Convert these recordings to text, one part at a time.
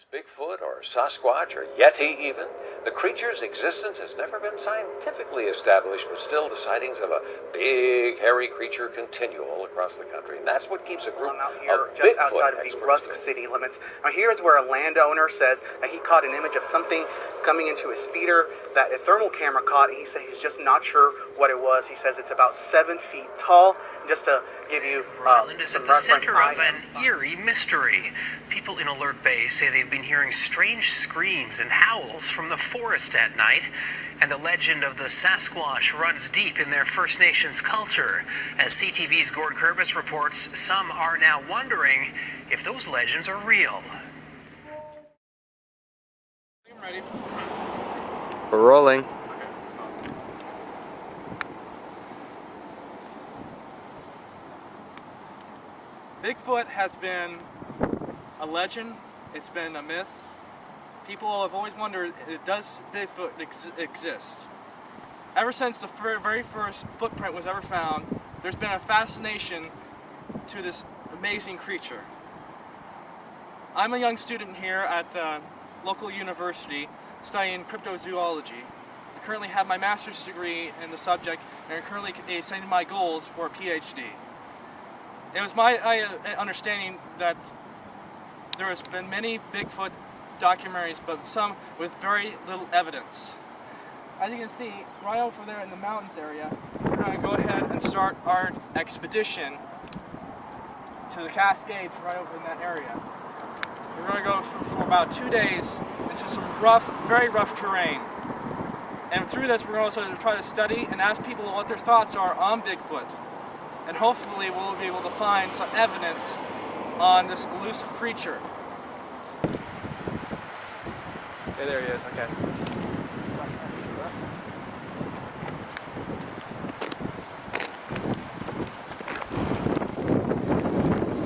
Bigfoot or Sasquatch or Yeti even. The creature's existence has never been scientifically established, but still the sightings of a big, hairy creature continue all across the country. And that's what keeps a group I'm out here of just Bigfoot outside of the Rusk city limits. Now here's where a landowner says that he caught an image of something coming into his feeder that a thermal camera caught. He said he's just not sure what it was. He says it's about 7 feet tall. Just to give you Island is at the center of an eerie mystery. People in Alert Bay say they've been hearing strange screams and howls from the forest at night, and the legend of the Sasquatch runs deep in their First Nations culture. As CTV's Gord Kurbis reports, some are now wondering if those legends are real. I'm ready. We're rolling. Bigfoot has been a legend, it's been a myth. People have always wondered, does Bigfoot exist? Ever since the very first footprint was ever found, there's been a fascination to this amazing creature. I'm a young student here at the local university studying cryptozoology. I currently have my master's degree in the subject and am currently setting my goals for a PhD. It was my understanding that there has been many Bigfoot documentaries, but some with very little evidence. As you can see, right over there in the mountains area, we're going to go ahead and start our expedition to the Cascades right over in that area. We're going to go for about 2 days into some rough, very rough terrain. And through this, we're going to also try to study and ask people what their thoughts are on Bigfoot. And hopefully we'll be able to find some evidence on this elusive creature. Yeah, there he is, okay.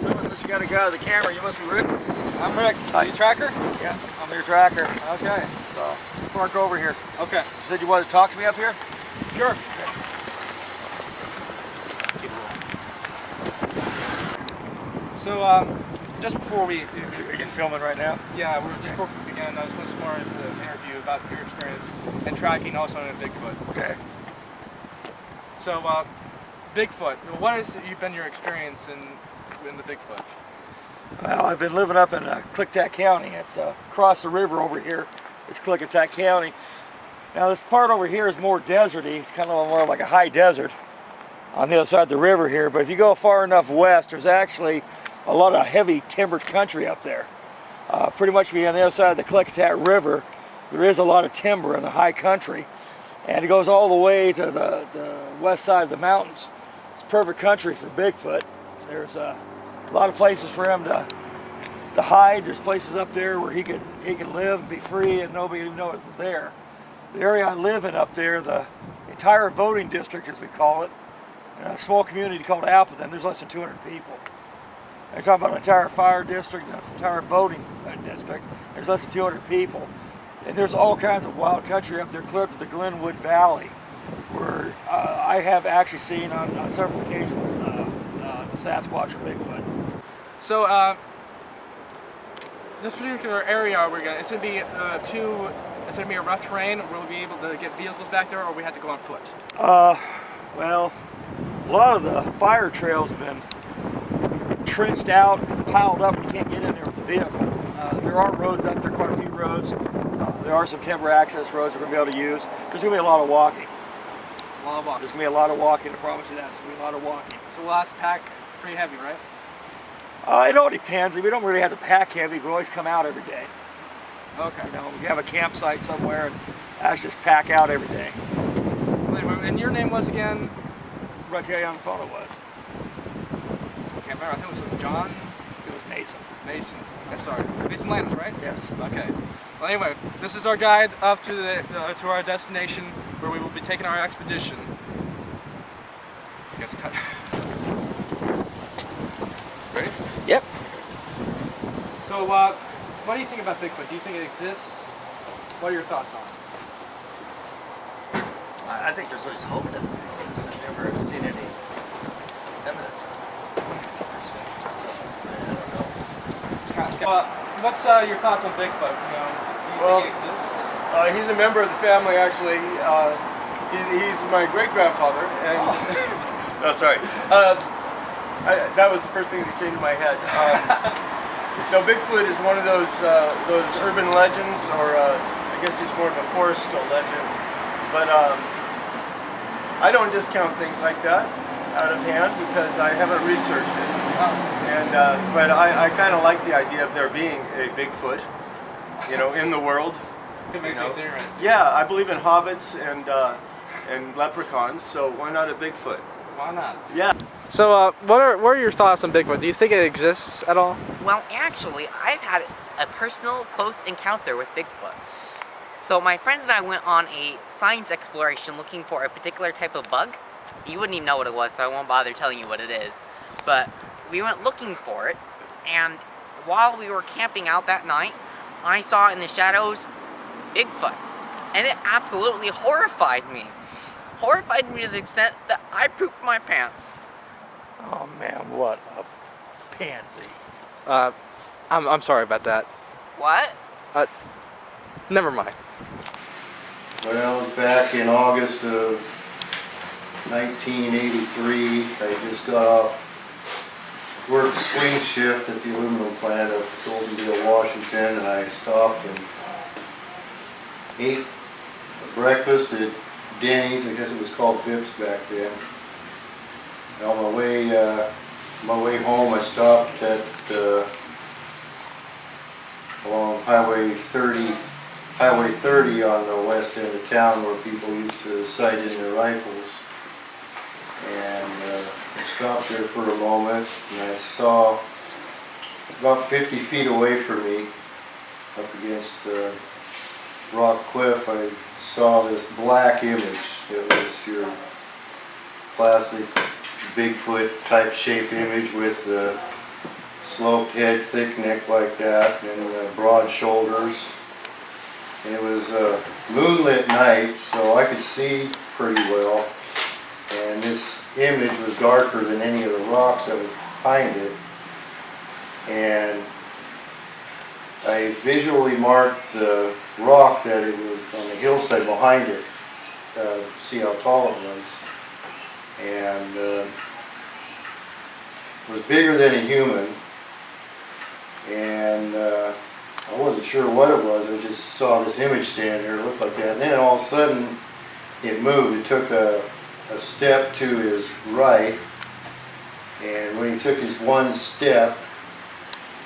So since you got a guy with the camera, you must be Rick? I'm Rick. Are you tracker? Yeah, I'm your tracker. Okay. So, park over here. Okay. You said you wanted to talk to me up here? Sure. So, just before we... Are you filming right now? Yeah, just before we begin, I just want to more into the interview about your experience and tracking also in Bigfoot. Okay. So, Bigfoot, what has been your experience in the Bigfoot? Well, I've been living up in Clickitat County. It's across the river over here. It's Clickitat County. Now this part over here is more deserty. It's kind of more like a high desert on the other side of the river here. But if you go far enough west, there's actually a lot of heavy timbered country up there. Pretty much on the other side of the Clickitat River, there is a lot of timber in the high country. And it goes all the way to the west side of the mountains. It's perfect country for Bigfoot. There's a lot of places for him to hide. There's places up there where he can live and be free and nobody even know it's there. The area I live in up there, the entire voting district as we call it, in a small community called Appleton, there's less than 200 people. They're talking about an entire fire district, an entire voting district, there's less than 200 people. And there's all kinds of wild country up there, clear up to the Glenwood Valley, where I have actually seen on several occasions the Sasquatch or Bigfoot. So, this particular area it's going to be it's going to be a rough terrain. Will we be able to get vehicles back there, or we have to go on foot? Well, a lot of the fire trails have been trenched out and piled up. You can't get in there with the vehicle. There are roads up there, quite a few roads. There are some timber access roads we're going to be able to use. There's going to be a lot of walking. It's a lot of walking. There's going to be a lot of walking, I promise you that. There's going to be a lot of walking. So we'll have to pack pretty heavy, right? It all depends. We don't really have to pack heavy. We always come out every day. Okay. You know, we have a campsite somewhere and actually just pack out every day. And your name was again? I'm going to tell you on the phone it was. I can't remember. I think it was John? It was Mason. Mason. I'm sorry. Mason Landis, right? Yes. Okay. Well, anyway, this is our guide up to to our destination where we will be taking our expedition. I guess cut. Ready? Yep. So, what do you think about Bigfoot? Do you think it exists? What are your thoughts on it? I think there's always hope that it exists. I've never seen any evidence of it. So, I don't know. what's your thoughts on Bigfoot? You know, do you think he exists? He's a member of the family, actually. He's my great-grandfather, and no, sorry. That was the first thing that came to my head. No, Bigfoot is one of those urban legends, or I guess he's more of a forestal legend. But I don't discount things like that out of hand because I haven't researched it. And but I kind of like the idea of there being a Bigfoot, you know, in the world. It makes things interesting. Yeah, I believe in hobbits and leprechauns, so why not a Bigfoot? Why not? Yeah. So, what are your thoughts on Bigfoot? Do you think it exists at all? Well, actually, I've had a personal close encounter with Bigfoot. So my friends and I went on a science exploration looking for a particular type of bug. You wouldn't even know what it was, so I won't bother telling you what it is. But we went looking for it, and while we were camping out that night, I saw in the shadows Bigfoot, and it absolutely horrified me. Horrified me to the extent that I pooped my pants. Oh man, what a pansy. I'm sorry about that. What? Never mind. Well, back in August of 1983, I just got off work swing shift at the aluminum plant of Goldendale, Washington, and I stopped and ate breakfast at Denny's. I guess it was called Vips back then. And on my way home, I stopped at along Highway 30 on the west end of town, where people used to sight in their rifles. And I stopped there for a moment, and I saw about 50 feet away from me, up against the rock cliff, I saw this black image. It was your classic Bigfoot type shape image with the sloped head, thick neck like that, and broad shoulders. And it was a moonlit night, so I could see pretty well. And this image was darker than any of the rocks that were behind it. And I visually marked the rock that it was on the hillside behind it, to see how tall it was. And it was bigger than a human. And I wasn't sure what it was. I just saw this image stand there, it looked like that. And then all of a sudden it moved. It took a step to his right, and when he took his one step,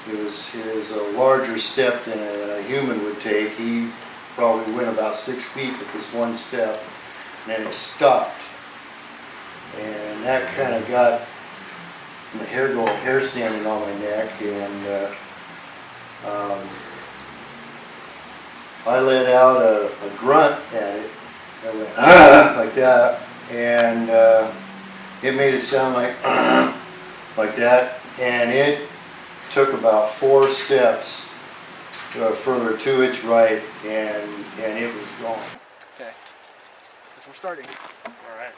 it was a larger step than a human would take. He probably went about 6 feet with this one step, and then it stopped. And that kind of got the hair standing on my neck, and I let out a grunt at it. I went, ah, like that. And it made it sound like that, and it took about 4 steps further to its right, and it was gone. Okay, so we're starting. All right.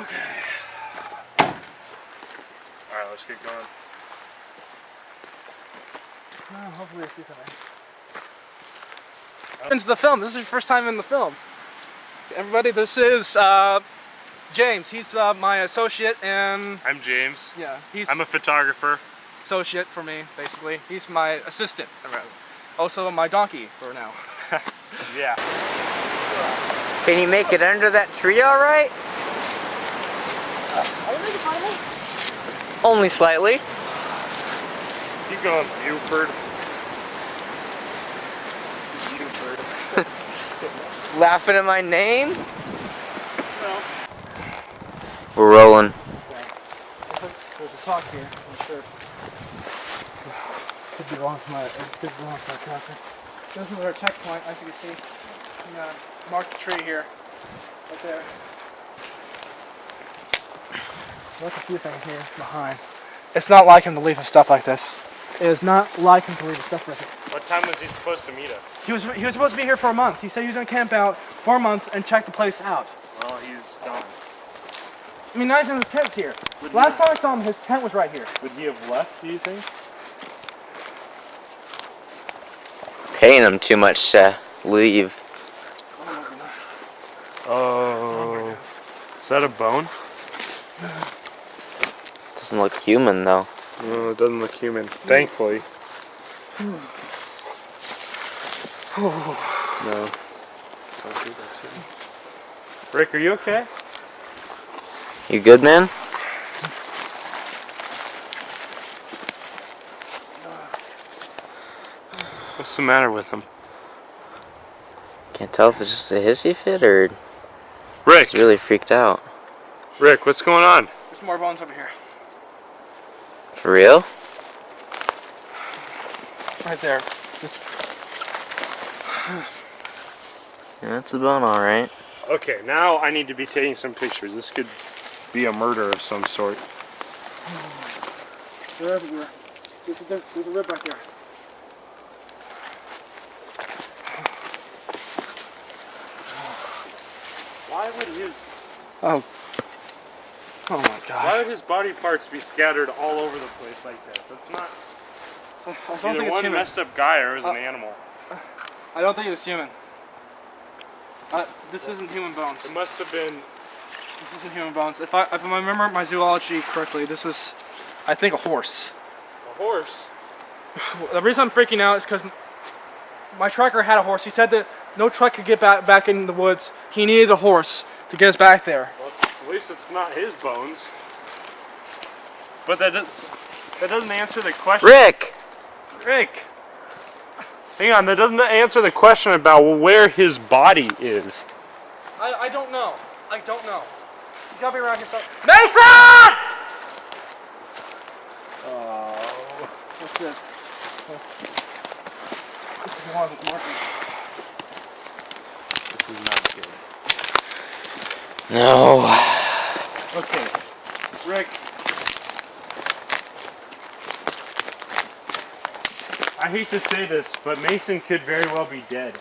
Okay. All right, let's get going. Hopefully I see something. Into the film. This is your first time in the film. Everybody, this is James. He's my associate, and I'm James. yeah, I'm a photographer. associate for me, basically. He's my assistant, also my donkey for now. Yeah. Can you make it under that tree all right? Only slightly. Keep going, Buford. Laughing at my name? We're rolling. There's a talk here, I'm sure. Could be wrong for my tracker. This is our checkpoint, as you can see. Mark the tree here, right there. Look a few things here behind. It's not like him to leave stuff like this. It is not like him to leave stuff like this. What time was he supposed to meet us? He was supposed to be here for a month. He said he was going to camp out for a month and check the place out. Well, he's gone. I mean, not even his tent's here. Last time I saw him, his tent was right here. Would he have left, do you think? Paying him too much to leave. Oh. Is that a bone? Doesn't look human though. No, it doesn't look human. Thankfully. No. Don't think that's him. Rick, are you okay? You good, man? What's the matter with him? Can't tell if it's just a hissy fit or Rick! he's really freaked out. Rick, what's going on? There's more bones over here. For real? Right there. Yeah, that's a bone, alright. Okay, now I need to be taking some pictures. This could be a murder of some sort. They're everywhere. There's a rib right there. Why would his... Oh. Oh my gosh. Why would his body parts be scattered all over the place like this? That's not... I don't either think it's one human. messed up guy or it was an animal. I don't think it's human. This isn't human bones. It must have been... This isn't human bones. If I remember my zoology correctly, this was, I think, a horse. A horse? The reason I'm freaking out is because my tracker had a horse. He said that no truck could get back in the woods. He needed a horse to get us back there. Well, at least it's not his bones. But that doesn't answer the question. Rick! Rick! Hang on, that doesn't answer the question about where his body is. I don't know. I don't know. He's gotta be around here somewhere. Mason! Oh. What's this? This is one of his markings. This is not good. No. Okay. Rick. I hate to say this, but Mason could very well be dead.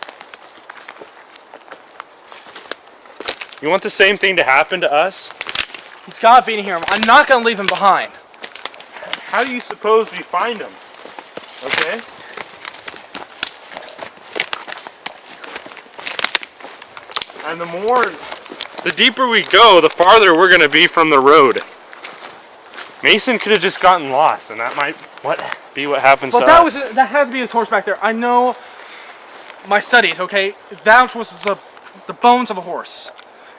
You want the same thing to happen to us? He's gotta be in here. I'm not gonna leave him behind. How do you suppose we find him? Okay? And the deeper we go, the farther we're gonna be from the road. Mason could have just gotten lost, and that might be what happens to us. But that had to be his horse back there. I know my studies, okay? That was the bones of a horse.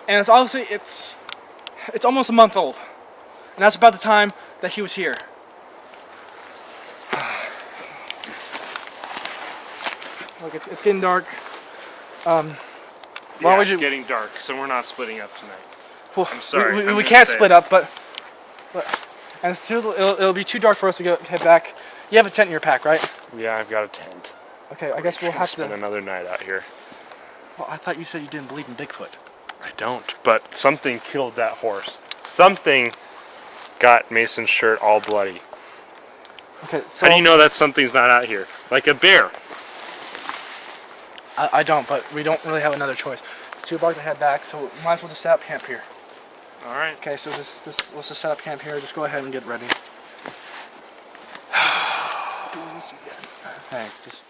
And it's obviously, it's almost a month old. And that's about the time that he was here. Look, it's getting dark. Yeah, it's getting dark, so we're not splitting up tonight. Well, I'm sorry. We can't split up, but and it'll be too dark for us to head back. You have a tent in your pack, right? Yeah, I've got a tent. Okay, I guess we'll have to spend another night out here. Well, I thought you said you didn't believe in Bigfoot. I don't, but something killed that horse. Something got Mason's shirt all bloody. Okay, so how do you know that something's not out here? Like a bear. I don't, but we don't really have another choice. It's too o'clock to head back, so we might as well just set up camp here. All right. Okay, so let's just set up camp here. Just go ahead and get ready. Hey, just